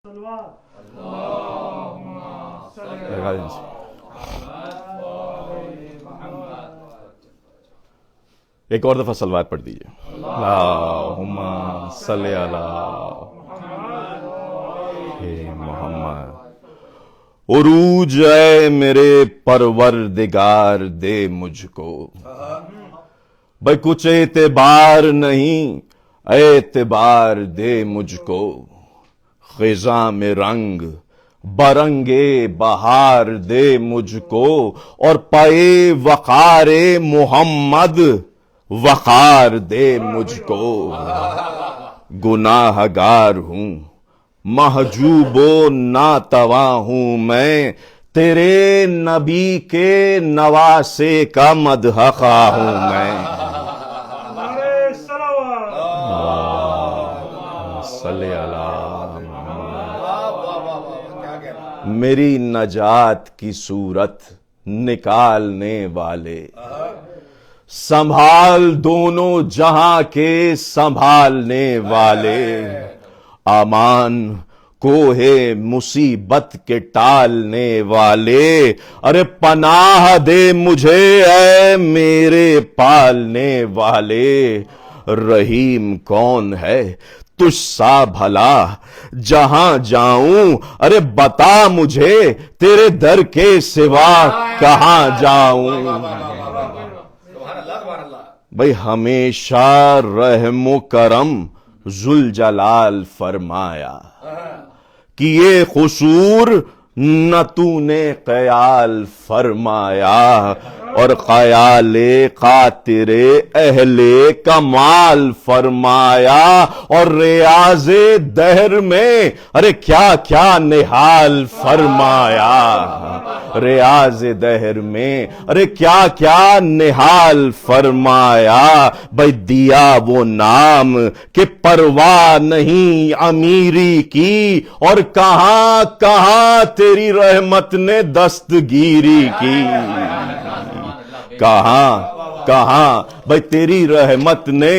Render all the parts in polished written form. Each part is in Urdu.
ایک اور دفعہ صلوات پڑھ دیجئے. اللہم صلی علی محمد. عروج اے میرے پروردگار دے مجھ کو، بھئی کچھ اعتبار نہیں، اعتبار دے مجھ کو. خزاں میں رنگ برنگے بہار دے مجھ کو، اور پائے وقار محمد وقار دے مجھ کو. گناہ گار ہوں، محجوب و ناتواں ہوں میں، تیرے نبی کے نواسے کا مدح خواہ ہوں میں. صلی اللہ. میری نجات کی صورت نکالنے والے، سنبھال دونوں جہاں کے سنبھالنے والے. امان کوہ مصیبت کے ٹالنے والے، ارے پناہ دے مجھے اے میرے پالنے والے. رحیم کون ہے تجھ سا بھلا جہاں جاؤں، ارے بتا مجھے تیرے در کے سوا کہاں جاؤں. بھئی ہمیشہ رحم و کرم ذوالجلال فرمایا، کیے قصور نہ تو نے خیال فرمایا. اور خیال خاطر اہل کمال فرمایا. اور ریاض دہر میں ارے کیا کیا نحال فرمایا. ریاض دہر میں ارے کیا کیا نحال فرمایا. بھئی دیا وہ نام کہ پرواہ نہیں امیری کی، اور کہاں کہاں تیری رحمت نے دستگیری کی. کہاں کہاں بھئی تیری رحمت نے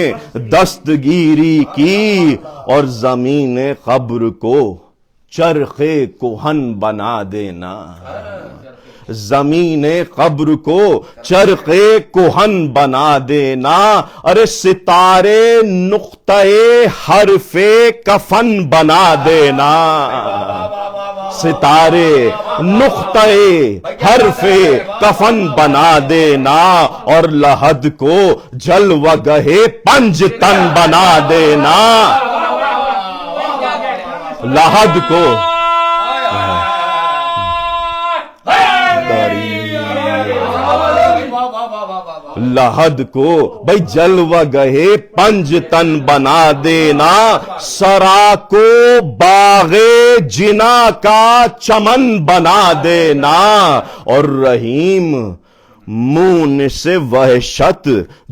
دستگیری کی. اور زمین قبر کو چرخ کہن بنا دینا، زمین قبر کو چرخ کہن بنا دینا. ارے ستارے نقطہ حرف کفن بنا دینا، ستارے نقطہ حرف کفن بنا دینا. اور لحد کو جلوہ گہ پنج تن بنا دینا. لحد کو لحد کو بھئی جلوہ گہ پنج تن بنا دینا. سرا کو باغ جنا کا چمن بنا دینا. اور رحیم مون سے وحشت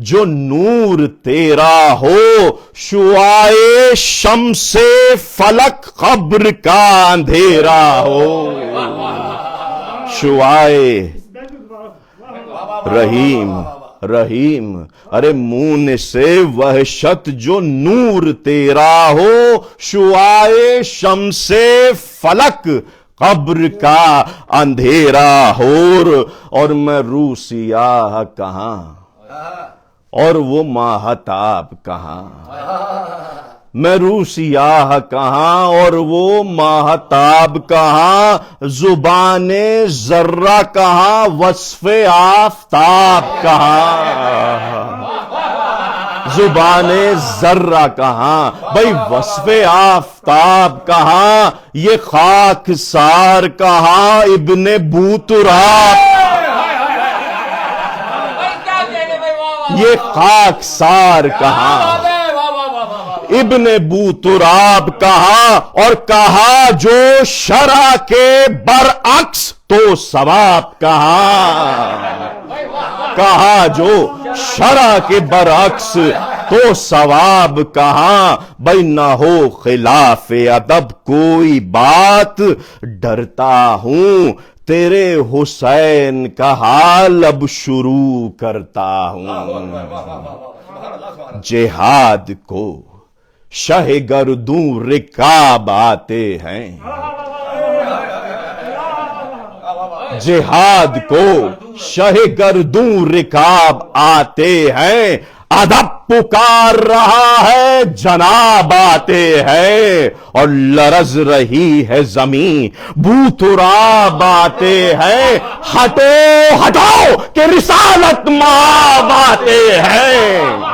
جو نور تیرا ہو، شعاع شمس فلک قبر کا اندھیرا ہو. شعاع رحیم رحیم ارے مون سے وحشت جو نور تیرا ہو، شعاع شمس فلک قبر کا اندھیرا ہو. اور میں روح سیاہ کہاں اور وہ ماہتاب کہاں. میں روح سیاہ کہاں اور وہ ماہتاب کہاں. زبان ذرہ کہاں، وصف آفتاب کہاں. زبان ذرہ کہاں بھئی وصف آفتاب کہاں. یہ خاک سار کہاں، ابن بوتراب. یہ خاک سار کہاں، ابن بوتراب کہاں. اور کہا جو شرع کے برعکس تو ثواب کہاں. کہا جو شرع کے برعکس تو ثواب کہاں. بھئی نہ ہو خلاف ادب کوئی بات، ڈرتا ہوں تیرے حسین کا حال اب شروع کرتا ہوں. جہاد کو شہ گردوں رکاب آتے ہیں، جہاد کو شہ گردوں رکاب آتے ہیں، ادب پکار رہا ہے جناب آتے ہیں، اور لرز رہی ہے زمین بو تراب آتے ہیں، ہٹو ہٹو کہ رسالت مآب آتے ہیں۔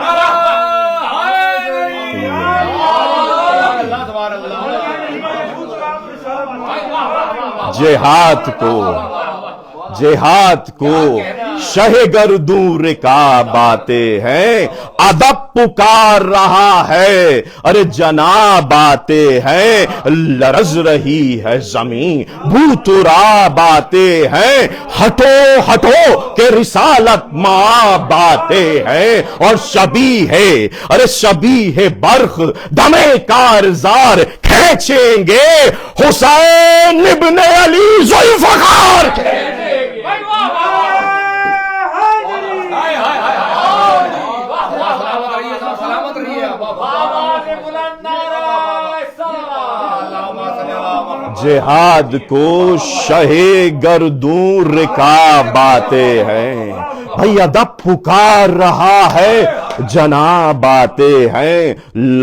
جہاد کو شہ گردوں رکاب آتے ہیں، ادب پکار رہا ہے، ارے جناب آتے ہیں، لرز رہی ہے زمین بو تراب آتے ہیں، ہٹو ہٹو کہ رسالت مآب آتے ہیں، اور شبیہ ہے، ارے شبیہ ہے برق دم کارزار کھینچیں گے، حسین ابن علی ذوالفقار جہاد کو شہ گردوں رکاب آتے ہیں، بھئی ادب پکار رہا ہے جناب آتے ہیں،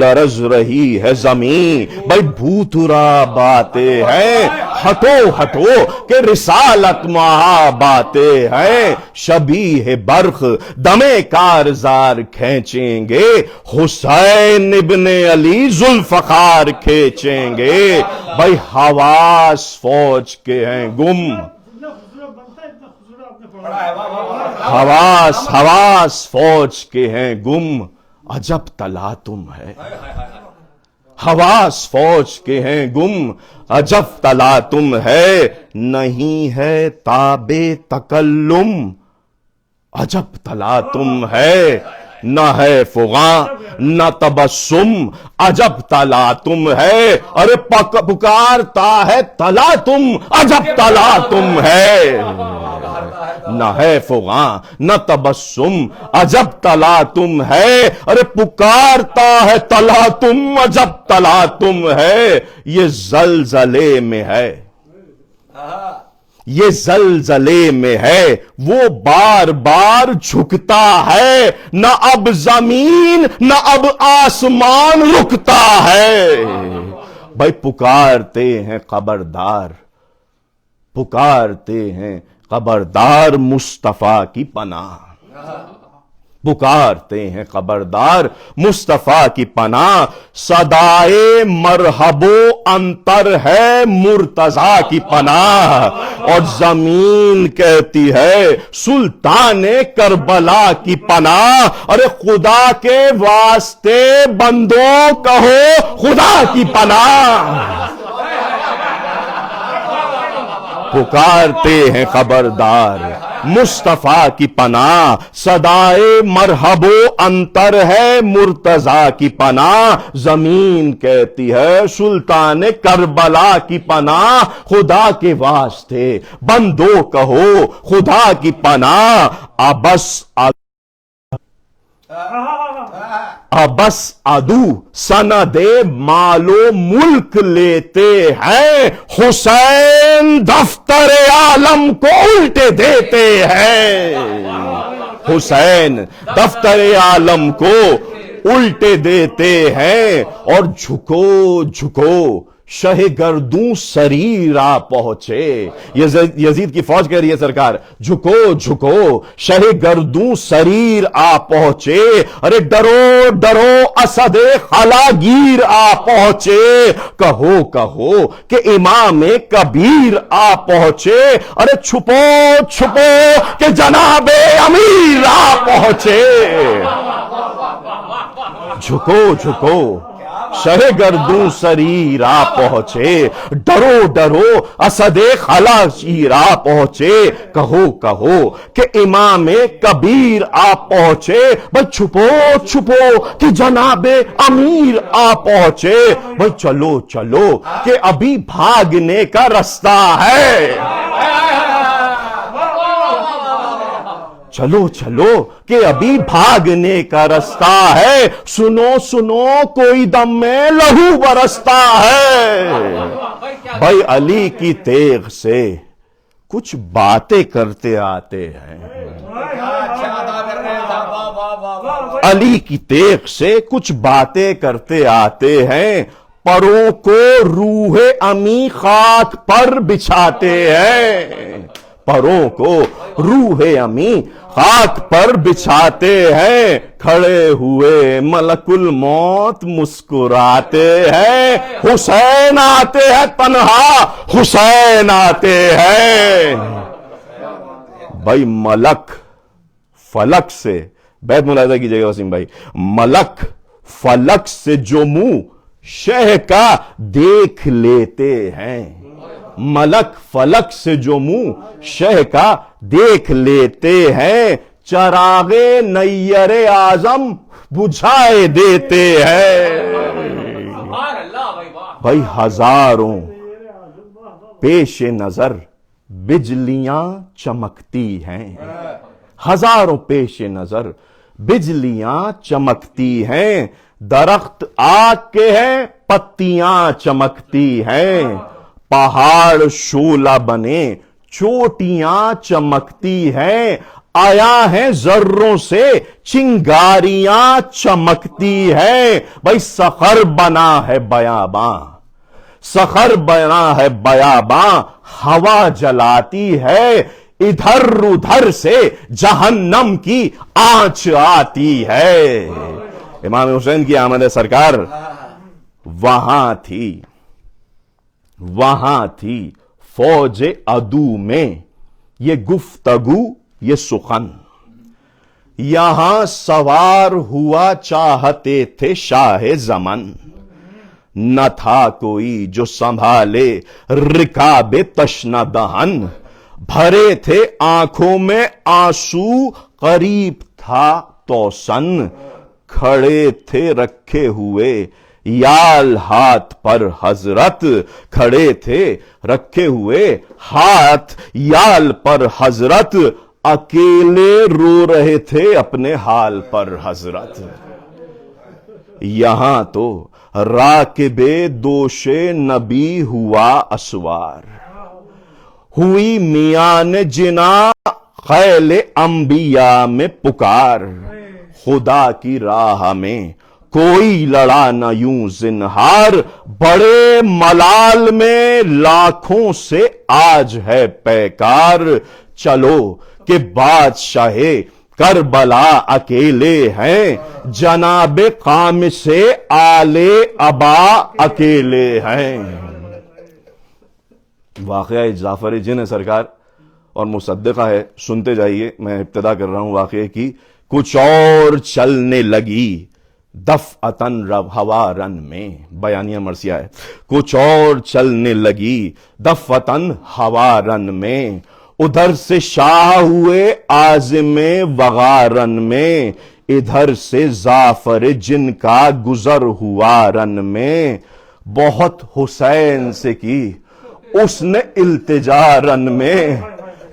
لرز رہی ہے زمین بھئی بھو تراب آتے ہیں، ہٹو ہٹو کہ رسالت مآب آتے ہیں، شبیہ برق دم کارزار کھینچیں گے، حسین ابن علی ذوالفقار کھینچیں گے، بھئی حواس فوج کے ہیں گم، حواس فوج کے ہیں گم، عجب تلاطم ہے، حواس فوج کے ہیں گم، عجب تلاطم ہے، نہیں ہے تاب تکلم، عجب تلاطم ہے، نہ ہے فغاں نہ تبسم، عجب تلاطم ہے، ارے پکارتا ہے تلاطم، عجب تلاطم ہے، نہ ہے فغاں نہ تبسم، عجب تلاطم ہے، ارے پکارتا ہے تلاطم، عجب تلاطم ہے، یہ زلزلے میں ہے، یہ زلزلے میں ہے، وہ بار بار جھکتا ہے، نہ اب زمین نہ اب آسمان رکتا ہے، بھائی پکارتے ہیں خبردار، پکارتے ہیں خبردار مصطفیٰ کی پناہ، پکارتے ہیں خبردار مصطفیٰ کی پناہ، صدائے مرحب و انتر ہے مرتضیٰ کی پناہ، اور زمین کہتی ہے سلطان کربلا کی پناہ، ارے خدا کے واسطے بندوں کہو خدا کی پناہ، پکارتے ہیں خبردار مصطفیٰ کی پناہ، صدائے مرحب و انتر ہے مرتضیٰ کی پناہ، زمین کہتی ہے سلطان کربلا کی پناہ، خدا کے واسطے بندو کہو خدا کی پناہ، ابس عدو سند مال و ملک لیتے ہیں، حسین دفتر عالم کو الٹے دیتے ہیں، حسین دفتر عالم کو الٹے دیتے ہیں، اور جھکو جھکو شہ گردوں سریر آ پہنچے، یزید کی فوج کہہ رہی ہے سرکار جھکو جھکو شہ گردوں سریر آ پہنچے، ارے ڈرو ڈرو اسد خلاگیر آ پہنچے، کہو کہو کہ امام کبیر آ پہنچے، ارے چھپو چھپو کہ جناب امیر آ پہنچے، جھکو جھکو شہ گردوں سریر آ پہنچے، ڈرو ڈرو اسد خلاگیر آ پہنچے، کہو کہو کہ امام کبیر آ پہنچے، بھئی چھپو چھپو کہ جناب امیر آ پہنچے، بھئی چلو چلو کہ ابھی بھاگنے کا رستہ ہے، چلو چلو کہ ابھی بھاگنے کا رستہ ہے، سنو سنو کوئی دم میں لہو برستا ہے۔ بھائی علی کی تیغ سے کچھ باتیں کرتے آتے ہیں، علی کی تیغ سے کچھ باتیں کرتے آتے ہیں، پروں کو روح امی خاک پر بچھاتے ہیں، پروں کو روح امی خاک پر بچھاتے ہیں، کھڑے ہوئے ملک الموت مسکراتے ہیں، حسین آتے ہیں تنہا، حسین آتے ہیں۔ بھائی ملک فلک سے، بیت ملاحظہ کیجئے گا وسیم بھائی، ملک فلک سے جو منہ شہ کا دیکھ لیتے ہیں، ملک فلک سے جو منہ شہ کا دیکھ لیتے ہیں، چراغ نیر اعظم بجھائے دیتے ہیں۔ بھائی ہزاروں پیش نظر بجلیاں چمکتی ہیں، ہزاروں پیش نظر بجلیاں چمکتی ہیں، درخت آگ کے ہیں پتیاں چمکتی ہیں، پہاڑ شعلہ بنے چوٹیاں چمکتی ہیں، آیا ہے ذروں سے چنگاریاں چمکتی ہیں۔ بھائی سخر بنا ہے بیاباں، سخر بنا ہے بیاباں، ہوا جلاتی ہے، ادھر ادھر سے جہنم کی آنچ آتی ہے۔ امام حسین کی آمد سرکار وہاں تھی فوج عدو میں یہ گفتگو یہ سخن، یہاں سوار ہوا چاہتے تھے شاہ زمن، نہ تھا کوئی جو سنبھالے رکاب تشنہ دہن، بھرے تھے آنکھوں میں آنسو قریب تھا توسن، کھڑے تھے رکھے ہوئے یال ہاتھ پر حضرت، کھڑے تھے رکھے ہوئے ہاتھ یال پر حضرت، اکیلے رو رہے تھے اپنے حال پر حضرت۔ یہاں تو راکب دوش نبی ہوا اسوار، ہوئی میان جنا خیل انبیاء میں پکار، خدا کی راہ میں کوئی لڑا نہ یوں زنہار، بڑے ملال میں لاکھوں سے آج ہے پیکار، چلو کہ بادشاہ کربلا اکیلے ہیں، جناب قام سے آل ابا اکیلے ہیں۔ واقعہ جعفر جن ہے سرکار اور مصدقہ ہے، سنتے جائیے، میں ابتدا کر رہا ہوں واقعے کی۔ کچھ اور چلنے لگی دفعتاً ہوارن میں، بیانیہ مرثیہ ہے، کچھ اور چلنے لگی دفعتاً ہوارن میں، ادھر سے شاہ ہوئے عازم وغارن میں، ادھر سے جعفر جن کا گزر ہوا رن میں، بہت حسین سے کی اس نے التجا رن میں،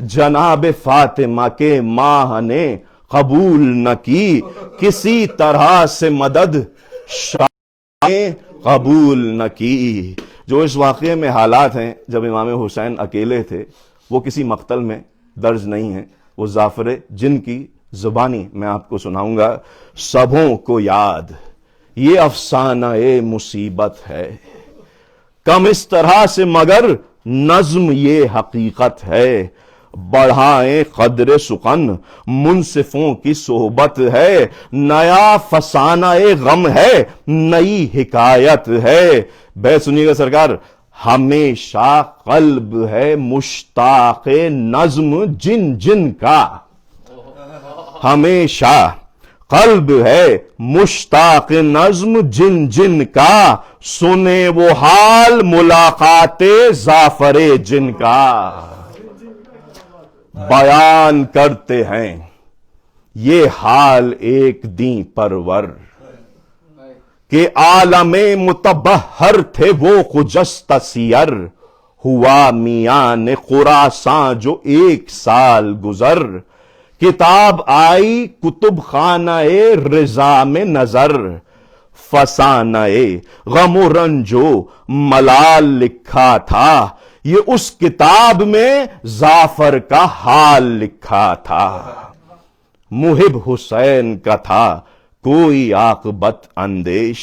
جناب فاطمہ کے ماں نے قبول نہ کی، کسی طرح سے مدد شاہ نے قبول نہ کی۔ جو اس واقعے میں حالات ہیں جب امام حسین اکیلے تھے، وہ کسی مقتل میں درج نہیں ہیں، وہ جعفر جن کی زبانی میں آپ کو سناؤں گا۔ سبوں کو یاد یہ افسانہ مصیبت ہے، کم اس طرح سے مگر نظم یہ حقیقت ہے، بڑھائیں قدر سخن منصفوں کی صحبت ہے، نیا فسانہ غم ہے نئی حکایت ہے۔ بیت سنیے گا سرکار، ہمیشہ قلب ہے مشتاق نظم جن جن کا، ہمیشہ قلب ہے مشتاق نظم جن جن کا، سنے وہ حال ملاقات جعفر جن کا۔ بیان کرتے ہیں یہ حال ایک دن پرور، کہ عالم متبحر تھے وہ خجستہ سیر، ہوا میان خراساں جو ایک سال گزر، کتاب آئی کتب خانہ رضا میں نظر، فسانہ غم و رنجو ملال لکھا تھا، یہ اس کتاب میں زعفر کا حال لکھا تھا۔ محب حسین کا تھا کوئی عاقبت اندیش،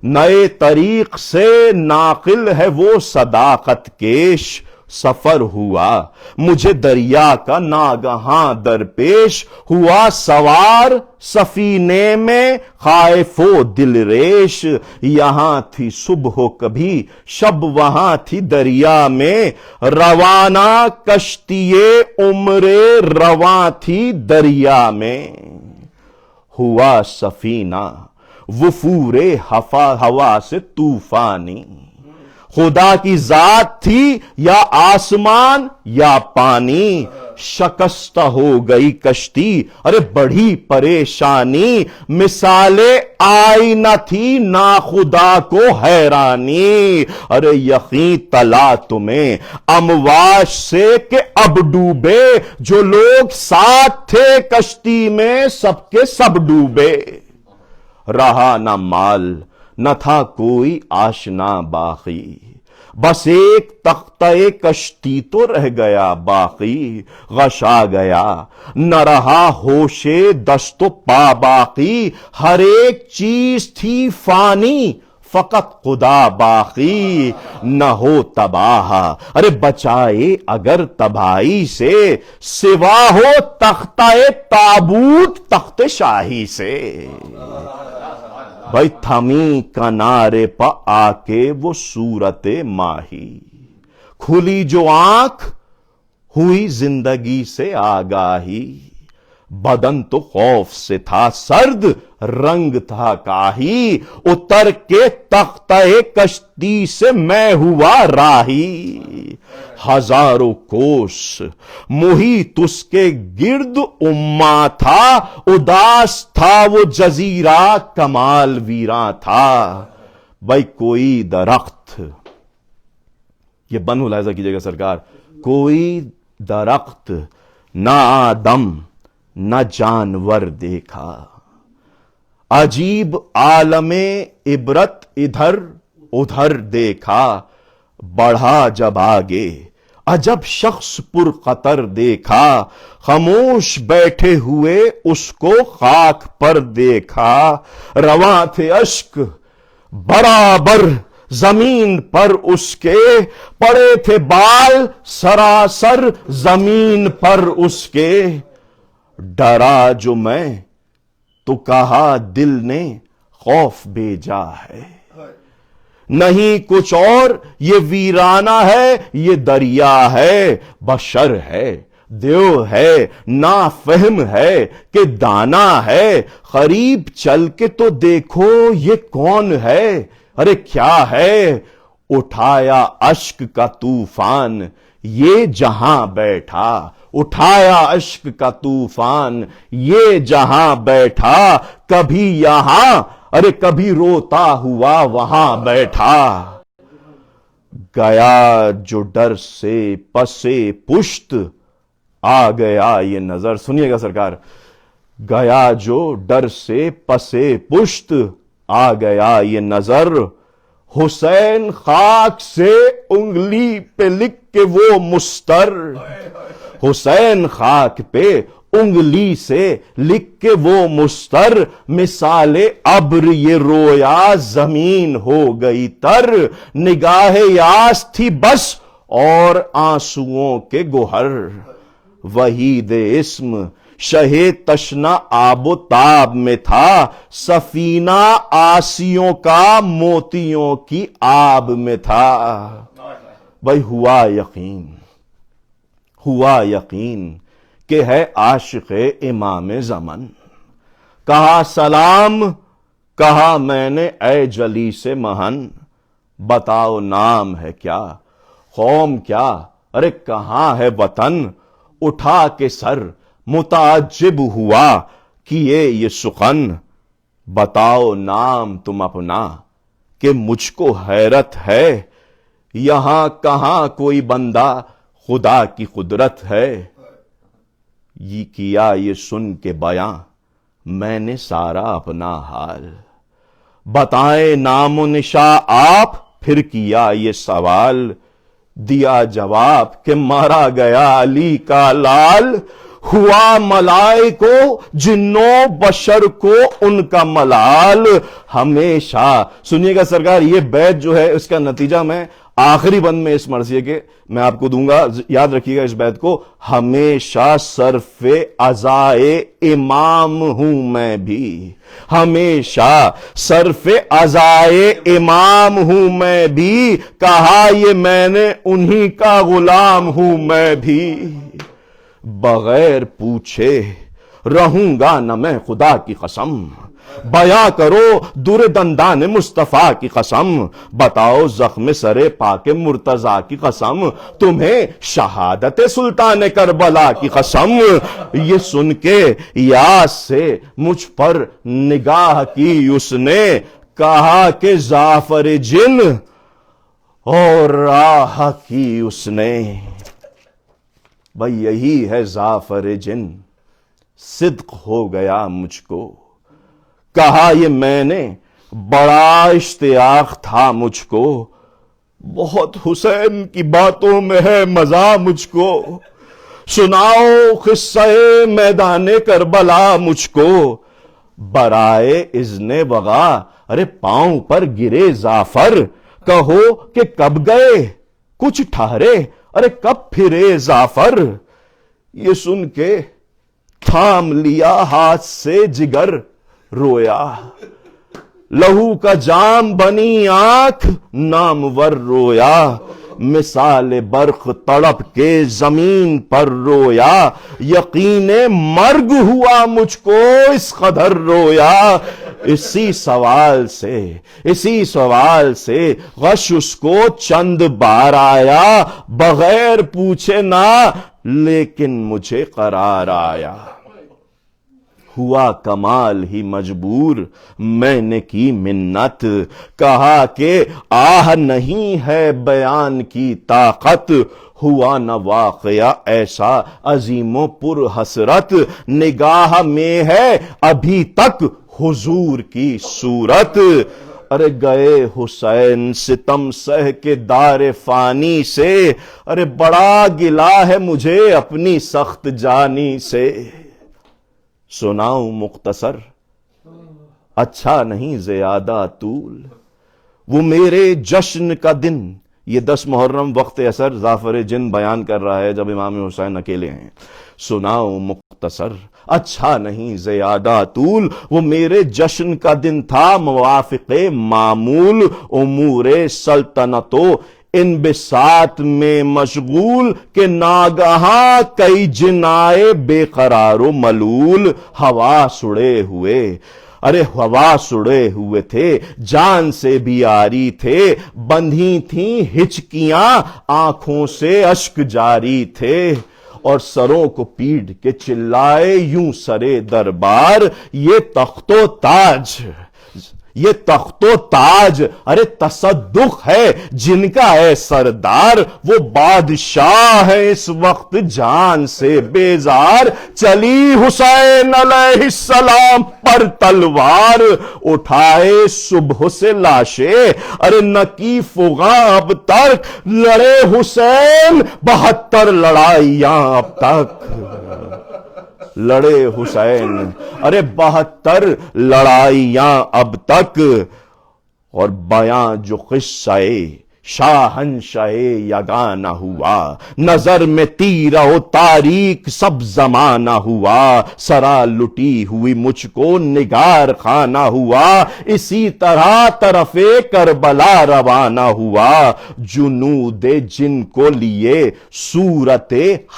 نئے طریق سے ناقل ہے وہ صداقت کیش۔ سفر ہوا مجھے دریا کا ناگہاں درپیش، ہوا سوار سفینے میں خائف و دل ریش۔ یہاں تھی صبح و کبھی شب وہاں تھی دریا میں، روانہ کشتی عمر رواں تھی دریا میں۔ ہوا سفینہ وفور ہوا سے طوفانی، خدا کی ذات تھی یا آسمان یا پانی، شکستہ ہو گئی کشتی ارے بڑی پریشانی، مثال آئی نہ تھی ناخدا کو حیرانی، ارے یقین تلا تمہیں امواج سے کہ اب ڈوبے، جو لوگ ساتھ تھے کشتی میں سب کے سب ڈوبے۔ رہا نہ مال نہ تھا کوئی آشنا باقی، بس ایک تختہ کشتی تو رہ گیا باقی، غش آ گیا نہ رہا ہوش دست و پا باقی، ہر ایک چیز تھی فانی فقط خدا باقی، نہ ہو تباہ ارے بچائے اگر تباہی سے، سوا ہو تختہ تابوت تخت شاہی سے۔ بھائی تھمی کنارے پہ آ کے وہ صورت ماہی، کھلی جو آنکھ ہوئی زندگی سے آگاہی، بدن تو خوف سے تھا سرد رنگ تھا کاہی، اتر کے تختہ کشتی سے میں ہوا راہی، ہزاروں کوس محیط اس کے گرد اماں تھا، اداس تھا وہ جزیرہ کمال ویراں تھا۔ بھائی کوئی درخت، یہ بن ملاحظہ کیجئے گا سرکار، کوئی درخت نہ آدم نہ جانور دیکھا، عجیب عالم عبرت ادھر ادھر دیکھا، بڑھا جب آگے عجب شخص پر خطر دیکھا، خاموش بیٹھے ہوئے اس کو خاک پر دیکھا، رواں تھے اشک برابر زمین پر اس کے، پڑے تھے بال سراسر زمین پر اس کے، ڈرا جو میں تو کہا دل نے خوف بھیجا ہے، نہیں کچھ اور یہ ویرانہ ہے یہ دریا ہے، بشر ہے دیو ہے نافہم ہے کہ دانا ہے، قریب چل کے تو دیکھو یہ کون ہے، ارے کیا ہے، اٹھایا اشک کا طوفان یہ جہاں بیٹھا، اٹھایا اشک کا طوفان یہ جہاں بیٹھا، کبھی یہاں ارے کبھی روتا ہوا وہاں بیٹھا، گیا جو ڈر سے پسے پشت آ گیا یہ نظر۔ سنیے گا سرکار، گیا جو ڈر سے پسے پشت آ گیا یہ نظر، حسین خاک سے انگلی پہ لکھ کے وہ مستر، حسین خاک پہ انگلی سے لکھ کے وہ مستر، مثال ابر یہ رویا زمین ہو گئی تر، نگاہ یاس تھی بس اور آنسوؤں کے گوہر، وحید اسم شہ تشنا آب و تاب میں تھا، سفینہ آسیوں کا موتیوں کی آب میں تھا۔ بھائی ہوا یقین کہ ہے عاشق امام زمن، کہا سلام کہا میں نے اے جلی سے مہن، بتاؤ نام ہے کیا قوم کیا ارے کہاں ہے وطن، اٹھا کے سر متعجب ہوا کیے یہ سخن، بتاؤ نام تم اپنا کہ مجھ کو حیرت ہے، یہاں کہاں کوئی بندہ خدا کی قدرت ہے، یہ کیا یہ سن کے بیاں میں نے سارا اپنا حال، بتائیں نام و نشاں آپ، پھر کیا یہ سوال، دیا جواب کہ مارا گیا علی کا لال، ہوا ملائکو جنوں بشر کو ان کا ملال، ہمیشہ سنیے گا سرکار، یہ بیت جو ہے اس کا نتیجہ میں آخری بند میں اس مرثیے کے میں آپ کو دوں گا، یاد رکھیے گا اس بیت کو، ہمیشہ صرف عزائے امام ہوں میں بھی، ہمیشہ صرف عزائے امام ہوں میں بھی، کہا یہ میں نے انہی کا غلام ہوں میں بھی، بغیر پوچھے رہوں گا نہ میں خدا کی قسم، بیاں کرو در دندان مصطفیٰ کی قسم، بتاؤ زخم سر پاک مرتضیٰ کی قسم، تمہیں شہادت سلطان کربلا کی قسم، یہ سن کے یاس سے مجھ پر نگاہ کی اس نے، کہا کہ زعفر جن اور راہ کی اس نے، بھئی یہی ہے زعفر جن، صدق ہو گیا مجھ کو، کہا یہ میں نے بڑا اشتیاق تھا مجھ کو، بہت حسین کی باتوں میں ہے مزہ مجھ کو، سناؤ قصہ میدان کربلا مجھ کو، برائے اذن وغا ارے پاؤں پر گرے زعفر، کہو کہ کب گئے کچھ ٹھہرے ارے کب پھرے زعفر، یہ سن کے تھام لیا ہاتھ سے جگر، رویا لہو کا جام بنی آنکھ نامور رویا، مثال برق تڑپ کے زمین پر رویا، یقین مرگ ہوا مجھ کو اس قدر رویا، اسی سوال سے غش اس کو چند بار آیا، بغیر پوچھے نہ لیکن مجھے قرار آیا، ہوا کمال ہی مجبور میں نے کی منت، کہا کہ آہ نہیں ہے بیان کی طاقت، ہوا نہ واقعہ ایسا عظیم و پر حسرت، نگاہ میں ہے ابھی تک حضور کی صورت، ارے گئے حسین ستم سہ کے دار فانی سے، ارے بڑا گلہ ہے مجھے اپنی سخت جانی سے، سناؤں مختصر اچھا نہیں زیادہ طول، وہ میرے جشن کا دن، یہ 10 محرم وقت اثر زعفر جن بیان کر رہا ہے جب امام حسین اکیلے ہیں، سناؤں مختصر اچھا نہیں زیادہ طول، وہ میرے جشن کا دن تھا موافق معمول، امور سلطنتوں ان بساط میں مشغول، کہ ناگہاں کئی جنائے بے قرار و ملول، ہوا سڑے ہوئے تھے جان سے بھی آری تھے، بندھی تھیں ہچکیاں آنکھوں سے اشک جاری تھے، اور سروں کو پیٹ کے چلائے یوں سرے دربار، یہ تخت و تاج ارے تصدق ہے جن کا ہے سردار، وہ بادشاہ ہے اس وقت جان سے بیزار، چلی حسین علیہ السلام پر تلوار، اٹھائے صبح سے لاشیں ارے نکی فغاں اب تک، لڑے حسین 72 لڑائیاں اب تک، لڑے حسین ارے 72 لڑائیاں اب تک، اور بیاں جو قصہ شاہنشاہ یگانہ ہوا، نظر میں تیرہ و تاریک سب زمانہ ہوا، سرا لٹی ہوئی مجھ کو نگار خانہ ہوا، اسی طرح طرف کربلا روانہ ہوا، جنود جن کو لیے صورت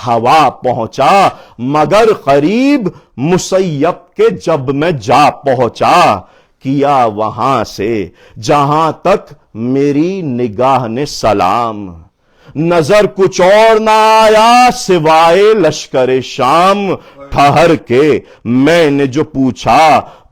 ہوا پہنچا، مگر قریب مسیب کے جب میں جا پہنچا، کیا وہاں سے جہاں تک میری نگاہ نے سلام، نظر کچھ اور نہ آیا سوائے لشکر شام، ٹھہر کے میں نے جو پوچھا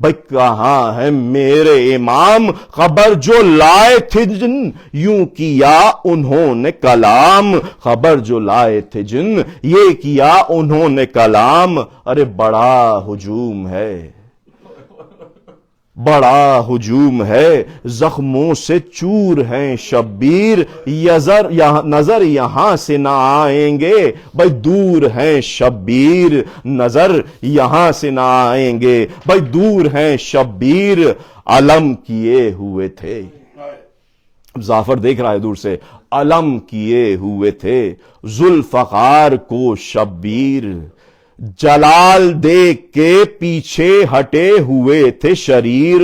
بھئی کہاں ہے میرے امام، خبر جو لائے تھے جن یوں کیا انہوں نے کلام، خبر جو لائے تھے جن یہ کیا انہوں نے کلام۔ ارے بڑا ہجوم ہے، بڑا ہجوم ہے، زخموں سے چور ہیں شبیر، نظر یہاں سے نہ آئیں گے بھائی دور ہیں شبیر، نظر یہاں سے نہ آئیں گے بھائی دور ہیں شبیر، علم کیے ہوئے تھے۔ ظافر دیکھ رہا ہے دور سے، علم کیے ہوئے تھے ذوالفقار کو شبیر، جلال دیکھ کے پیچھے ہٹے ہوئے تھے شریر،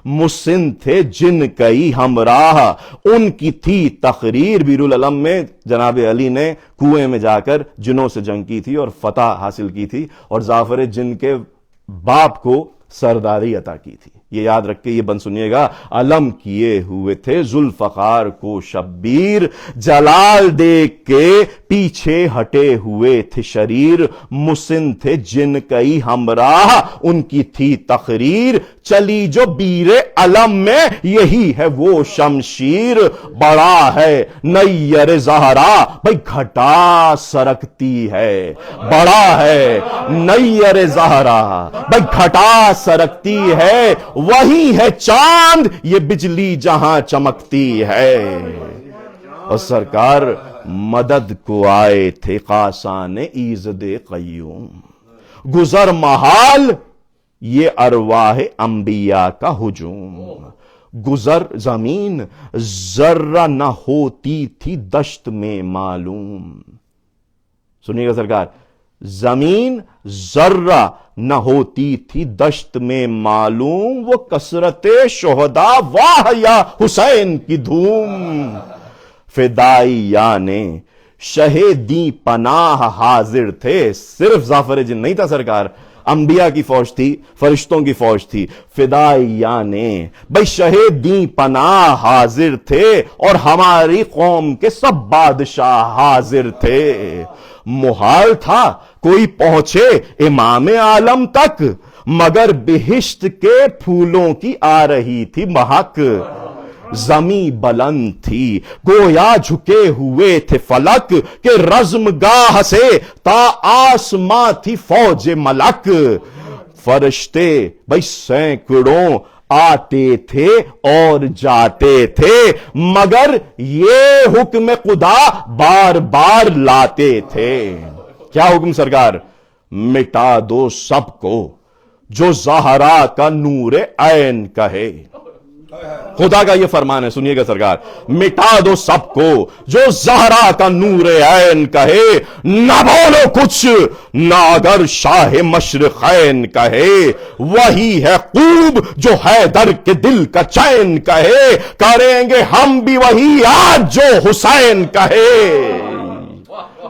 مسن تھے جن کئی ہمراہ ان کی تھی تقریر۔ بیر العلم میں جناب علی نے کنویں میں جا کر جنوں سے جنگ کی تھی اور فتح حاصل کی تھی، اور ظافر جن کے باپ کو سرداری عطا کی تھی۔ یہ یاد رکھ کے یہ بند سنیے گا، علم کیے ہوئے تھے ذوالفقار کو شبیر، جلال دیکھ کے پیچھے ہٹے ہوئے تھے شریر، مسن تھے جن کئی ہمراہ ان کی تھی تقریر، چلی جو بیر علم میں یہی ہے وہ شمشیر، بڑا ہے نیر زہرا بھئی گھٹا سرکتی ہے، بڑا ہے نیر زہرا بھئی گھٹا سرکتی ہے، وہی ہے چاند یہ بجلی جہاں چمکتی ہے۔ اور سرکار مدد کو آئے تھے خاصان ایزد قیوم، گزر محال یہ ارواح انبیاء کا ہجوم، گزر زمین ذرہ نہ ہوتی تھی دشت میں معلوم۔ سنیے گا سرکار، زمین ذرہ نہ ہوتی تھی دشت میں معلوم، وہ کثرت شہداء واہ یا حسین کی دھوم، فدائیہ نے شہیدی پناہ حاضر تھے۔ صرف ظافر جن نہیں تھا سرکار، انبیاء کی فوج تھی، فرشتوں کی فوج تھی، فدائیہ نے بھئی شہیدی پناہ حاضر تھے، اور ہماری قوم کے سب بادشاہ حاضر تھے۔ محال تھا کوئی پہنچے امام عالم تک، مگر بہشت کے پھولوں کی آ رہی تھی مہک، زمیں بلند تھی گویا جھکے ہوئے تھے فلک، کہ رزم گاہ سے تا آسماں تھی فوج ملک، فرشتے بھئی سینکڑوں آتے تھے اور جاتے تھے، مگر یہ حکم خدا بار بار لاتے تھے۔ کیا حکم سرکار؟ مٹا دو سب کو جو زہرا کا نور عین کہے۔ خدا کا یہ فرمان ہے، سنیے گا سرکار، مٹا دو سب کو جو زہرا کا نور عین کہے، نہ بولو کچھ نہ اگر شاہ مشرقین کہے، وہی ہے خوب جو حیدر کے دل کا چین کہے، کریں گے ہم بھی وہی آج جو حسین کہے،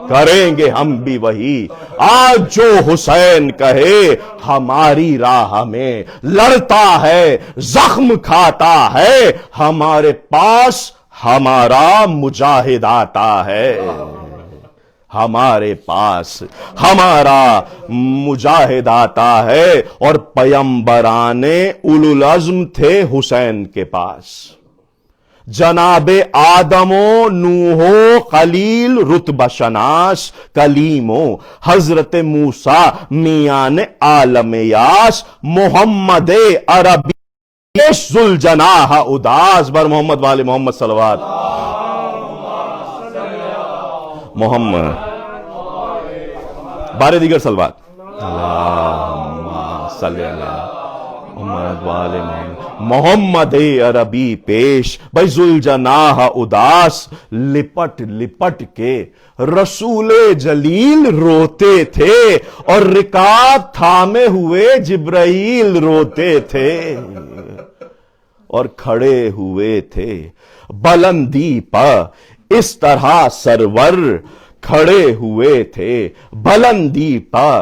کریں گے ہم بھی وہی آج جو حسین کہے، ہماری راہ میں لڑتا ہے زخم کھاتا ہے، ہمارے پاس ہمارا مجاہد آتا ہے، ہمارے پاس ہمارا مجاہد آتا ہے۔ اور پیمبران اولو العزم تھے حسین کے پاس، جناب آدم و نوح و خلیل رتبہ شناس، کلیم و حضرت موسیٰ میان عالم یاس، محمد عربی ذوالجناح اداس۔ بر محمد والے محمد صلوات محمد، بارے دیگر صلوات، اللہم صلی اللہ محمد والے محمد، محمد عربی پیش بھائی ذوالجناح اداس، لپٹ لپٹ کے رسول جلیل روتے تھے، اور رکاب تھامے ہوئے جبرائیل روتے تھے، اور کھڑے ہوئے تھے بلندی پر اس طرح سرور، کھڑے ہوئے تھے بلندی پر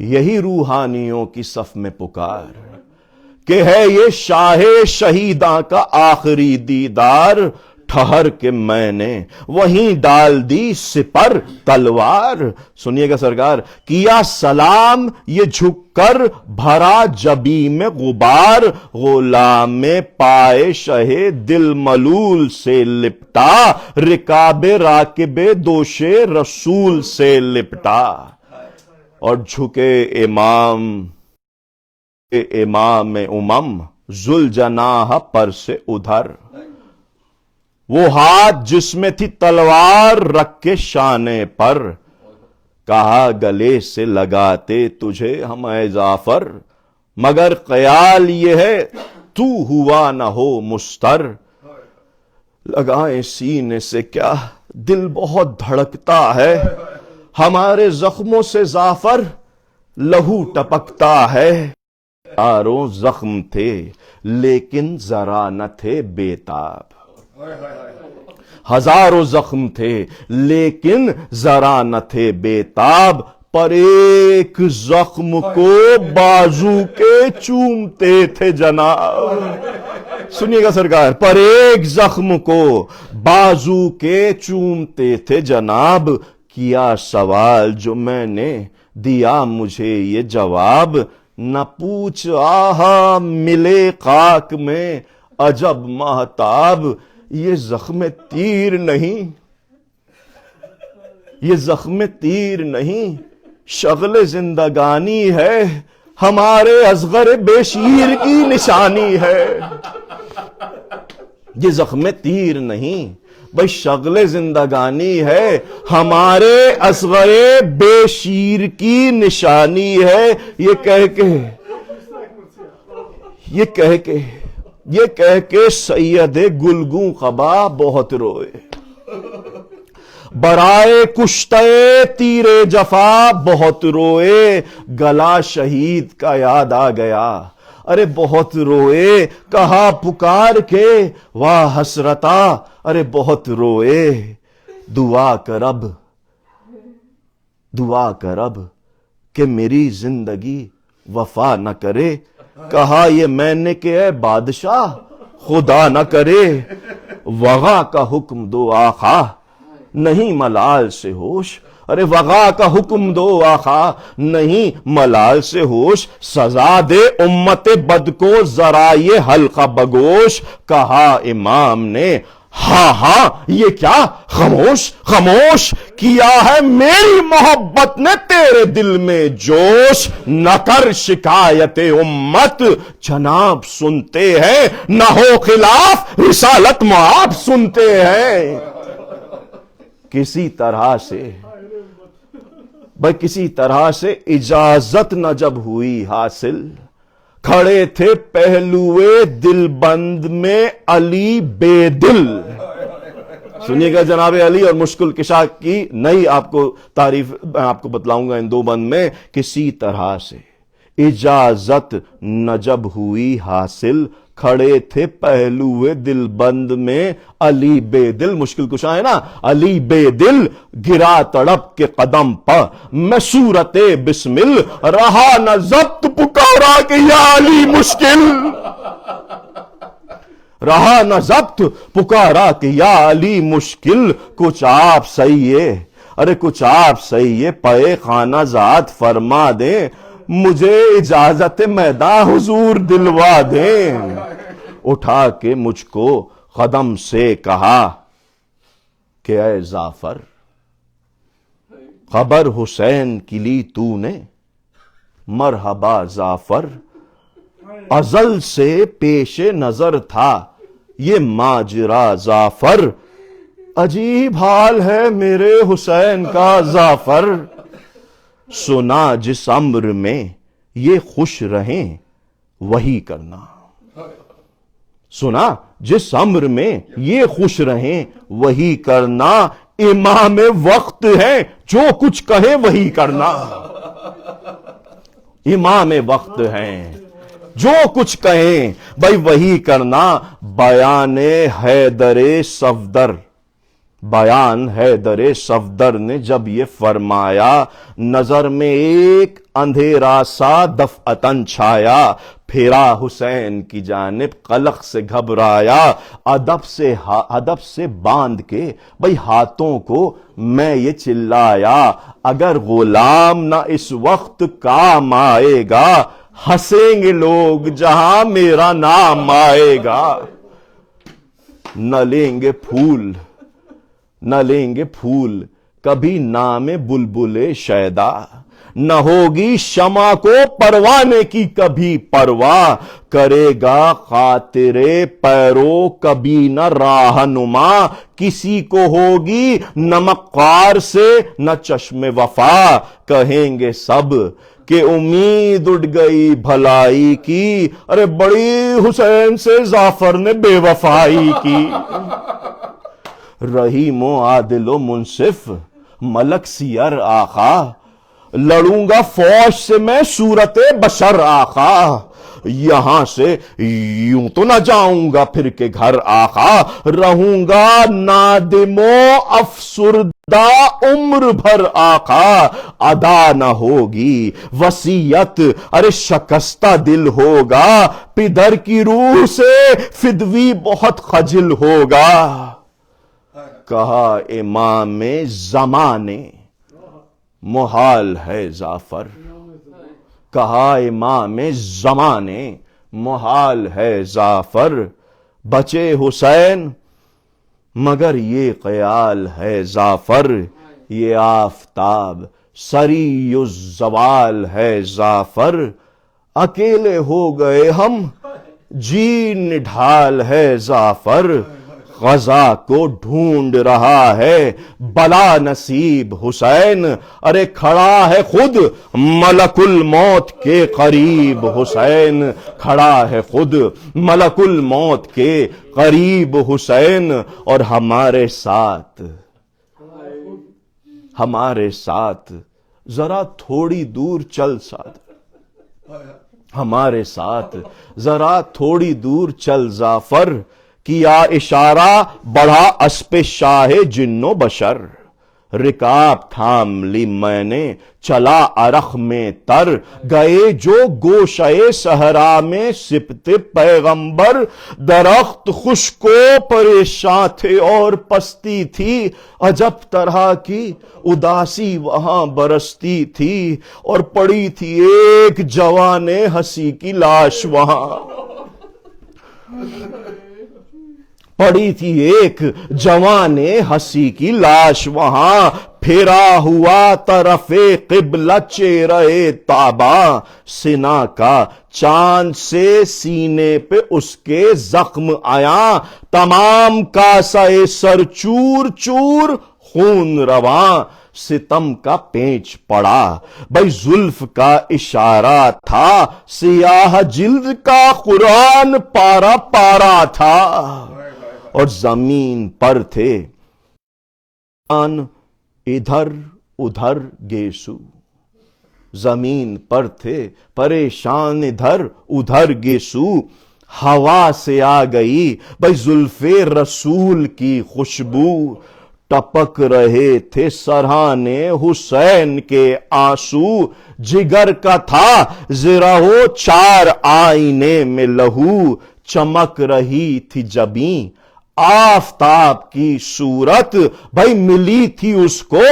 یہی روحانیوں کی صف میں پکار کہ ہے یہ شاہ شہیداں کا آخری دیدار، ٹھہر کے میں نے وہیں ڈال دی سپر تلوار۔ سنیے گا سرکار، کیا سلام یہ جھک کر بھرا جبی میں غبار، غلام میں پائے شہ دل ملول سے لپٹا، رکاب راکب دوش رسول سے لپٹا۔ اور جھکے امام امم ذوالجناح پر سے ادھر، وہ ہاتھ جس میں تھی تلوار رکھ کے شانے پر، کہا گلے سے لگاتے تجھے ہم اے جعفر، مگر خیال یہ ہے تو ہوا نہ ہو مستر۔ لگائیں سینے سے کیا دل بہت دھڑکتا ہے، ہمارے زخموں سے جعفر لہو ٹپکتا ہے۔ ہزاروں زخم تھے لیکن ذرا نہ تھے بےتاب، ہزاروں زخم تھے لیکن ذرا نہ تھے بےتاب، پر ایک زخم کو بازو کے چومتے تھے جناب۔ سنیے گا سرکار، پر ایک زخم کو بازو کے چومتے تھے جناب، کیا سوال جو میں نے دیا مجھے یہ جواب، نہ پوچھ آہا ملے خاک میں عجب مہتاب، یہ زخم تیر نہیں، یہ زخم تیر نہیں، شغل زندگانی ہے، ہمارے اصغر بے شیر کی نشانی ہے۔ یہ زخم تیر نہیں بھئی شغل زندگانی ہے، ہمارے اصغر بے شیر کی نشانی ہے۔ یہ کہہ کے سید گلگوں قبا بہت روئے، برائے کشتے تیر جفا بہت روئے، گلا شہید کا یاد آ گیا، ارے بہت روئے، کہا پکار کے واہ حسرتا، ارے بہت روئے۔ دعا کر اب کہ میری زندگی وفا نہ کرے، کہا یہ میں نے کہ اے بادشاہ خدا نہ کرے، وغا کا حکم دو آقا نہیں ملال سے ہوش، ارے وغا کا حکم دو آقا نہیں ملال سے ہوش، سزا دے امت بد کو ذرا یہ حلقہ بگوش۔ کہا امام نے ہاں ہاں یہ کیا، خاموش خاموش کیا ہے میری محبت نے تیرے دل میں جوش، نہ کر شکایت امت جناب سنتے ہیں، نہ ہو خلاف رسالت معاب سنتے ہیں۔ کسی طرح سے اجازت نہ جب ہوئی حاصل، کھڑے تھے پہلوئے دل بند میں علی بے دل۔ سنیے گا جناب علی اور مشکل کشا کی نئی آپ کو تعریف میں آپ کو بتلاؤں گا ان دو بند میں۔ کسی طرح سے اجازت نہ جب ہوئی حاصل، کھڑے تھے پہلوئے دل بند میں علی بے دل، مشکل کشا ہے نا، علی بے دل گرا تڑپ کے قدم پر میں صورت بسمل، رہا نہ ضبط پکارا کہ یا علی مشکل، رہا نہ ضبط پکارا کہ یا علی مشکل۔ کچھ آپ صحیح ہے، ارے کچھ آپ صحیح ہے، پے خانہ ذات فرما دیں، مجھے اجازت میدان حضور دلوا دیں۔ اٹھا کے مجھ کو قدم سے کہا کہ اے جعفر، خبر حسین کی لی تو نے، مرحبا جعفر، ازل سے پیش نظر تھا یہ ماجرا جعفر، عجیب حال ہے میرے حسین کا جعفر، سنا جس امر میں یہ خوش رہیں وہی کرنا، سنا جس امر میں یہ خوش رہیں وہی کرنا، امام وقت ہے جو کچھ کہے وہی کرنا، امام وقت ہیں جو کچھ کہیں بھائی وہی کرنا۔ بیان حیدر صفدر، بیان حیدر صفدر نے جب یہ فرمایا، نظر میں ایک اندھیرا سا دفعتاً چھایا، پھرا حسین کی جانب قلق سے گھبرایا، ادب سے باندھ کے بھئی ہاتھوں کو میں یہ چلایا، اگر غلام نہ اس وقت کام آئے گا، ہنسیں گے لوگ جہاں میرا نام آئے گا۔ نہ لیں گے پھول کبھی نام بلبل شیدا، نہ ہوگی شمع کو پروانے کی کبھی پرواہ، کرے گا خاطر پیرو کبھی نہ راہنما، کسی کو ہوگی نہ مقار سے نہ چشم وفا، کہیں گے سب کہ امید اٹھ گئی بھلائی کی، ارے بڑی حسین سے جعفر نے بے وفائی کی۔ رحیم و عادل و منصف ملک سیر آقا، لڑوں گا فوج سے میں صورت بشر آقا، یہاں سے یوں تو نہ جاؤں گا پھر کے گھر آقا، رہوں گا نادم و افسردہ عمر بھر آقا، ادا نہ ہوگی وصیت ارے شکستہ دل ہوگا، پدر کی روح سے فدوی بہت خجل ہوگا۔ کہا امام زمانے محال ہے جعفر، کہا امام زمانے محال ہے جعفر، بچے حسین مگر یہ خیال ہے جعفر، یہ آفتاب سری الزوال ہے جعفر، اکیلے ہو گئے ہم جی نڈھال ہے جعفر، غزہ کو ڈھونڈ رہا ہے بلا نصیب حسین، ارے کھڑا ہے خود ملک الموت کے قریب حسین، کھڑا ہے خود ملک الموت کے قریب حسین، اور ہمارے ساتھ ذرا تھوڑی دور چل ہمارے ساتھ ذرا تھوڑی دور چل جعفر، کیا اشارہ بڑھا اسپِ شاہ جن و بشر، رکاب تھام لی میں نے چلا عرق میں تر، گئے جو گوشے صحرا میں سبط پیغمبر، درخت خشک و پریشاں تھے اور پستی تھی، عجب طرح کی اداسی وہاں برستی تھی، اور پڑی تھی ایک جوان ہنسی کی لاش وہاں، پڑی تھی ایک جوان ہنسی کی لاش وہاں، پھرا ہوا طرف قبلہ چہرہ تاباں، سنا کا چاند سے سینے پہ اس کے زخم آیا، تمام کاسہ سر چور چور خون رواں، ستم کا پیچ پڑا بھئی زلف کا اشارہ تھا، سیاہ جلد کا قرآن پارا پارا تھا، اور زمین پر تھے ادھر ادھر گیسو، زمین پر تھے پریشان ادھر ادھر گیسو، ہوا سے آ گئی بھئی زلف رسول کی خوشبو، ٹپک رہے تھے سرہانے حسین کے آنسو، جگر کا تھا ذرا ہو چار آئینے میں لہو، چمک رہی تھی جبیں آفتاب کی صورت، بھئی ملی تھی اس کو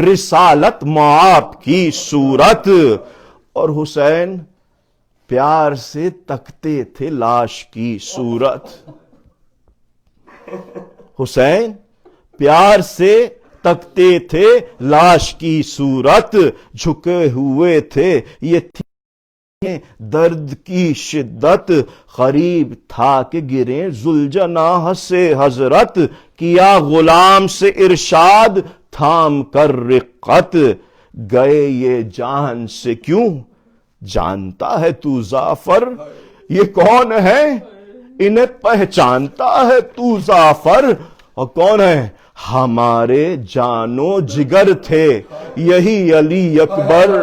رسالت معاب کی صورت، اور حسین پیار سے تکتے تھے لاش کی صورت، حسین پیار سے تکتے تھے لاش کی صورت، جھکے ہوئے تھے یہ درد کی شدت، قریب تھا کہ گرے ذوالجناح سے حضرت، کیا غلام سے ارشاد تھام کر رقت، گئے یہ جان سے کیوں جانتا ہے تو جعفر، یہ کون ہے انہیں پہچانتا ہے تو جعفر، اور کون ہے ہمارے جانو جگر تھے یہی علی اکبر،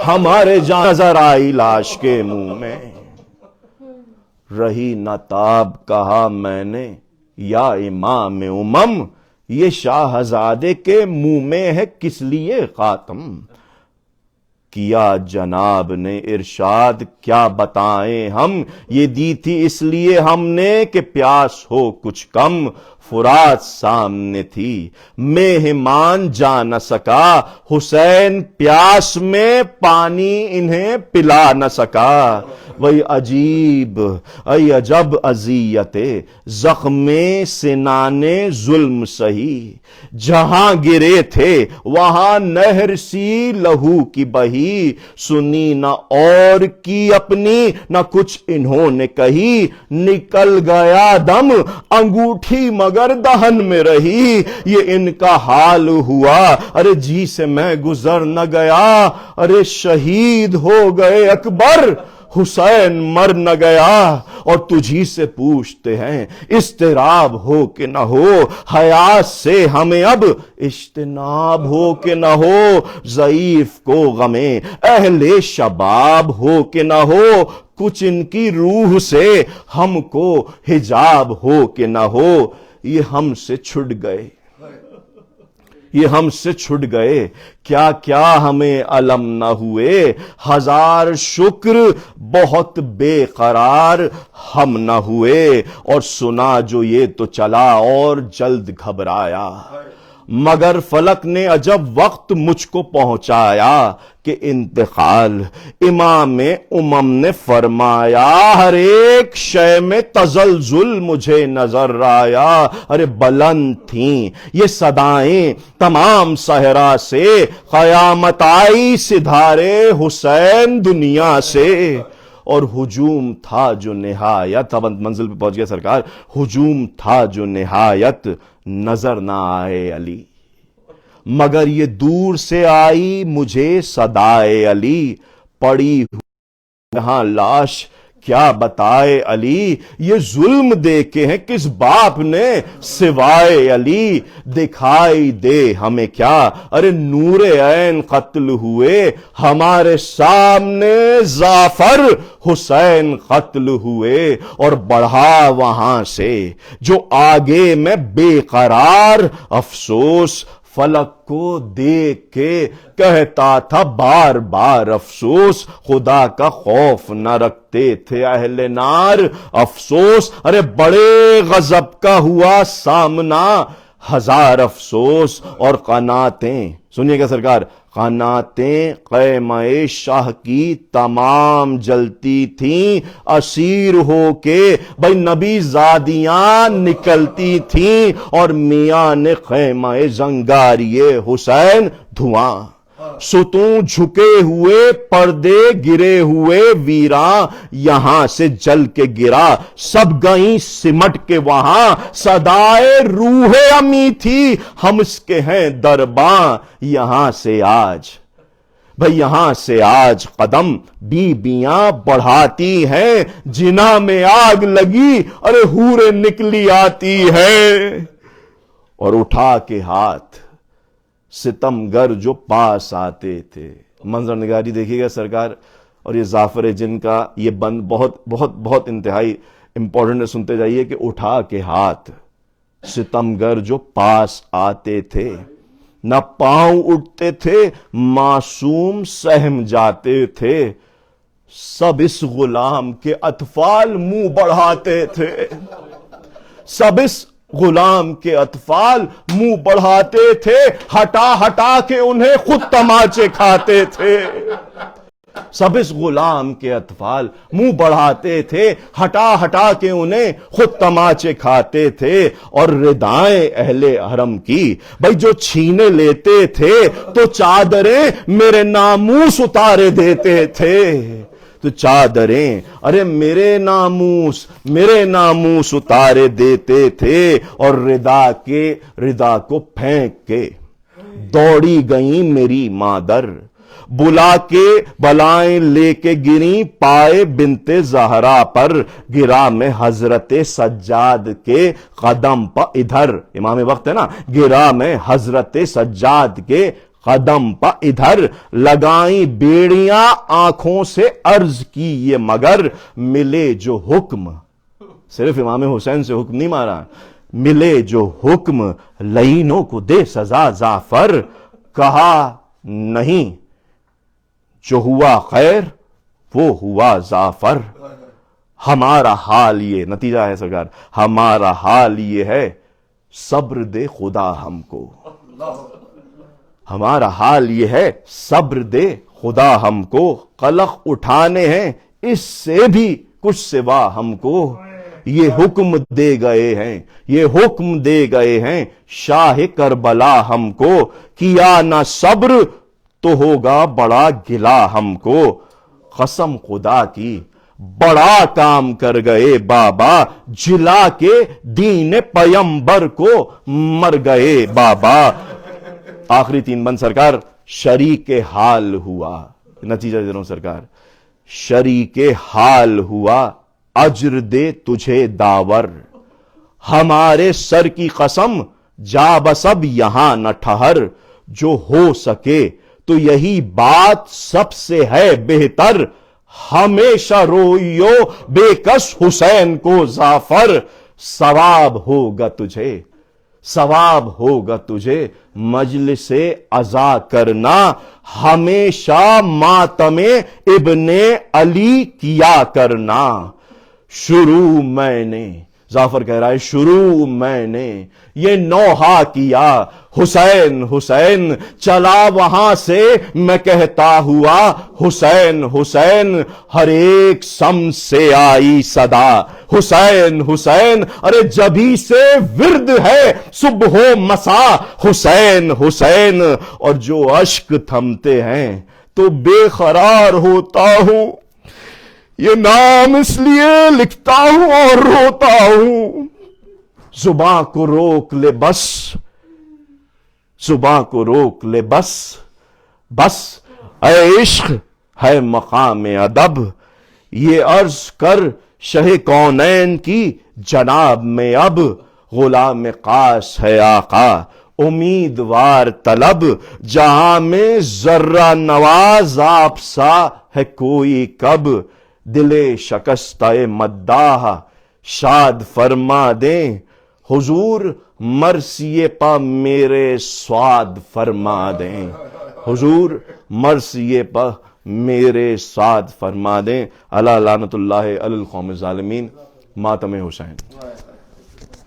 ہمارے جان نظر آئی لاش کے منہ میں، رہی نہ تاب کہا میں نے یا امام امم، یہ شاہزادے کے منہ میں ہے کس لیے خاتم، کیا جناب نے ارشاد کیا بتائیں ہم، یہ دی تھی اس لیے ہم نے کہ پیاس ہو کچھ کم، فرات سامنے تھی مہمان جا نہ سکا، حسین پیاس میں پانی انہیں پلا نہ سکا، وہی عجیب ای عجب اذیت زخم سنان ظلم سہی، جہاں گرے تھے وہاں نہر سی لہو کی بہی، سنی نہ اور کی اپنی نہ کچھ انہوں نے کہی، نکل گیا دم انگوٹھی مگر دہن میں رہی، یہ ان کا حال ہوا ارے جی سے میں گزر نہ گیا، ارے شہید ہو گئے اکبر حسین مر نہ گیا، اور تجھی سے پوچھتے ہیں اضطراب ہو کہ نہ ہو، حیات سے ہمیں اب اجتناب ہو کہ نہ ہو، ضعیف کو غمیں اہل شباب ہو کہ نہ ہو، کچھ ان کی روح سے ہم کو حجاب ہو کہ نہ ہو، یہ ہم سے چھٹ گئے، یہ ہم سے چھٹ گئے، کیا کیا ہمیں علم نہ ہوئے، ہزار شکر بہت بے قرار ہم نہ ہوئے، اور سنا جو یہ تو چلا اور جلد گھبرایا، مگر فلک نے عجب وقت مجھ کو پہنچایا کہ انتقال امام امم نے فرمایا، ہر ایک شے میں تزلزل مجھے نظر آیا، ارے بلند تھیں یہ صدائیں تمام صحرا سے، قیامت آئی سدھارے حسین دنیا سے، اور ہجوم تھا جو نہایت، اب منزل پہ پہنچ گیا سرکار، ہجوم تھا جو نہایت نظر نہ آئے علی، مگر یہ دور سے آئی مجھے صدائے علی، پڑی یہاں لاش کیا بتائے علی، یہ ظلم دیکھے ہیں کس باپ نے سوائے علی، دکھائی دے ہمیں کیا ارے نور عین قتل ہوئے، ہمارے سامنے زعفر حسین قتل ہوئے، اور بڑھا وہاں سے جو آگے میں بے قرار افسوس، فلک کو دیکھ کے کہتا تھا بار بار افسوس، خدا کا خوف نہ رکھتے تھے اہل نار، افسوس ارے بڑے غضب کا ہوا سامنا، ہزار افسوس، اور قناتیں سنیے گا سرکار، قناتیں قیمہ شاہ کی تمام جلتی تھیں، اسیر ہو کے بھائی نبی زادیاں نکلتی تھیں، اور میاں نے خیمہ زنگاری حسین دھواں، ستون جھکے ہوئے پردے گرے ہوئے ویراں، یہاں سے جل کے گرا سب گئیں سمٹ کے وہاں، صدائے روح امی تھی ہم اس کے ہیں درباں، یہاں سے آج بھئی یہاں سے آج قدم بیبیاں بڑھاتی ہیں، جنا میں آگ لگی ارے حوریں نکلی آتی ہے، اور اٹھا کے ہاتھ ستمگر جو پاس آتے تھے، منظر نگاری دیکھیے گا سرکار، اور یہ زعفر جن کا یہ بند بہت بہت بہت انتہائی امپورٹنٹ ہے، سنتے جائیے کہ اٹھا کے ہاتھ ستمگر جو پاس آتے تھے، نہ پاؤں اٹھتے تھے معصوم سہم جاتے تھے، سب اس غلام کے اطفال منہ بڑھاتے تھے، سب اس غلام کے اطفال منہ بڑھاتے تھے، ہٹا ہٹا کے انہیں خود تماچے کھاتے تھے، سب اس غلام کے اطفال منہ بڑھاتے تھے، ہٹا ہٹا کے انہیں خود تماچے کھاتے تھے، اور ردائیں اہل حرم کی بھائی جو چھینے لیتے تھے تو چادریں میرے ناموس اتارے دیتے تھے، تو چادریں ارے میرے ناموس اتارے دیتے تھے، اور ردا کو پھینک کے دوڑی گئیں میری مادر، بلا کے بلائیں لے کے گریں پائے بنت زہرا پر، گرا میں حضرت سجاد کے قدم پا ادھر، امام وقت ہے نا، گرا میں حضرت سجاد کے قدم پا ادھر، لگائیں بیڑیاں آنکھوں سے عرض کی یہ مگر، ملے جو حکم، صرف امام حسین سے حکم نہیں مارا، ملے جو حکم لعینوں کو دے سزا زعفر، کہا نہیں جو ہوا خیر وہ ہوا زعفر۔ ہمارا حال یہ، نتیجہ ہے سرکار، ہمارا حال یہ ہے صبر دے خدا ہم کو، ہمارا حال یہ ہے صبر دے خدا ہم کو، قلق اٹھانے ہیں اس سے بھی کچھ سوا ہم کو، یہ حکم دے گئے ہیں، یہ حکم دے گئے ہیں شاہ کربلا ہم کو، کیا نہ صبر تو ہوگا بڑا گلا ہم کو۔ قسم خدا کی بڑا کام کر گئے بابا، جلا کے دین پیمبر کو مر گئے بابا۔ آخری 3 بند سرکار، شریک حال ہوا، نتیجہ دے رہا ہوں سرکار، شریک حال ہوا اجر دے تجھے داور، ہمارے سر کی قسم جا بسب یہاں نہ ٹھہر، جو ہو سکے تو یہی بات سب سے ہے بہتر، ہمیشہ روئیو بے کس حسین کو زعفر، ثواب ہوگا تجھے، ثواب ہوگا تجھے مجلس عزا کرنا، ہمیشہ ماتم ابن علی کیا کرنا۔ شروع میں نے، زعفر کہہ رہا ہے شروع میں نے یہ نوحہ کیا، حسین حسین چلا وہاں سے میں کہتا ہوا، حسین حسین ہر ایک سم سے آئی صدا، حسین حسین ارے جبھی سے ورد ہے صبح و مسا، حسین حسین اور جو اشک تھمتے ہیں تو بے قرار ہوتا ہوں، یہ نام اس لیے لکھتا ہوں اور روتا ہوں، زباں کو روک لے بس، زباں کو روک لے بس، بس اے عشق ہے مقام ادب، یہ عرض کر شہ کونین کی جناب میں اب، غلام قاس ہے آقا امیدوار طلب، جہاں میں ذرہ نواز آپ سا ہے کوئی کب، دل شکستہ مداح شاد فرما دیں، حضور مرثیے پا میرے سعاد فرما دیں، حضور مرثیے پا میرے سعاد فرما دیں۔ الا لعنت اللہ علی القوم الظالمین۔ ماتم حسین۔